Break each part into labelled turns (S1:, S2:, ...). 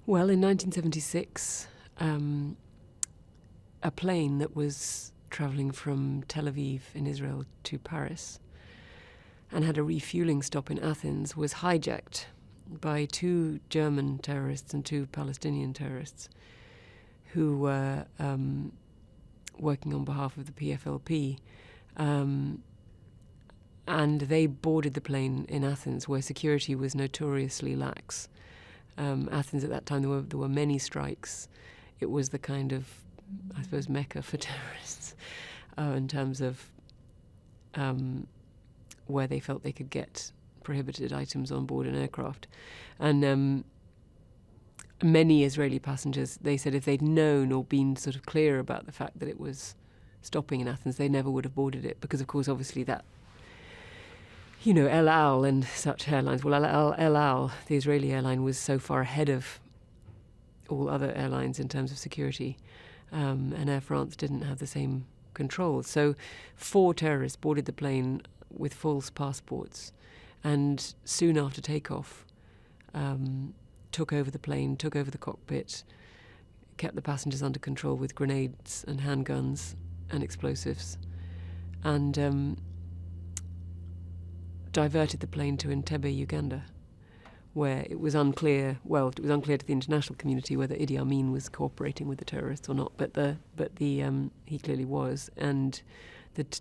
S1: Well, in 1976, a plane that was travelling from Tel Aviv in Israel to Paris and had a refueling stop in Athens was hijacked by 2 German terrorists and 2 Palestinian terrorists who were working on behalf of the PFLP. And they boarded the plane in Athens, where security was notoriously lax. Athens at that time, there were many strikes. It was the kind of, I suppose, mecca for terrorists in terms of where they felt they could get prohibited items on board an aircraft. And many Israeli passengers, they said if they'd known or been sort of clear about the fact that it was stopping in Athens, they never would have boarded it, because, of course, obviously that, you know, El Al and such airlines. Well, El Al, the Israeli airline, was so far ahead of all other airlines in terms of security, and Air France didn't have the same control. So 4 terrorists boarded the plane with false passports, and soon after takeoff took over the plane, took over the cockpit, kept the passengers under control with grenades and handguns and explosives, and diverted the plane to Entebbe, Uganda, where it was unclear. Well, it was unclear to the international community whether Idi Amin was cooperating with the terrorists or not, but he clearly was, and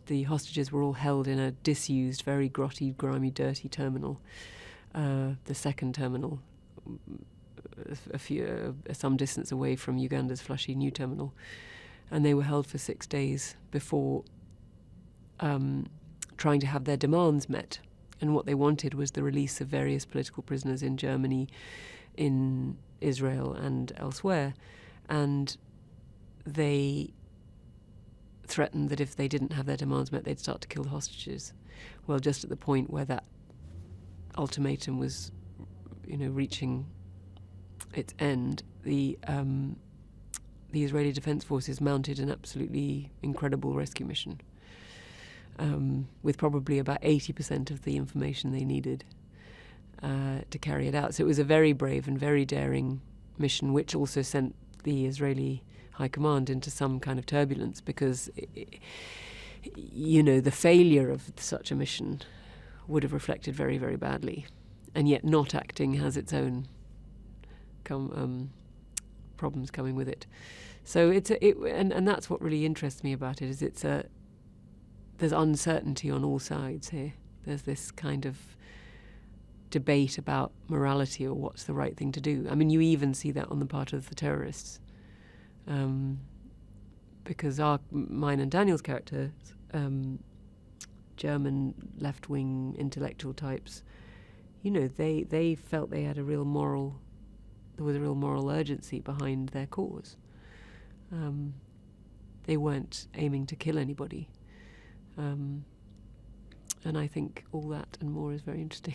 S1: the hostages were all held in a disused, very grotty, grimy, dirty terminal, the second terminal, some distance away from Uganda's flushy new terminal, and they were held for 6 days before trying to have their demands met. And what they wanted was the release of various political prisoners in Germany, in Israel, and elsewhere. And they threatened that if they didn't have their demands met, they'd start to kill the hostages. Well, just at the point where that ultimatum was, reaching its end, the Israeli Defense Forces mounted an absolutely incredible rescue mission, with probably about 80% of the information they needed to carry it out. So it was a very brave and very daring mission, which also sent the Israeli High Command into some kind of turbulence, because, the failure of such a mission would have reflected very, very badly. And yet not acting has its own problems coming with it. So and that's what really interests me about it, is there's uncertainty on all sides here. There's this kind of debate about morality or what's the right thing to do. I mean, you even see that on the part of the terrorists. Because mine and Daniel's characters, German left-wing intellectual types, they felt they had there was a real moral urgency behind their cause. They weren't aiming to kill anybody. And I think all that and more is very interesting.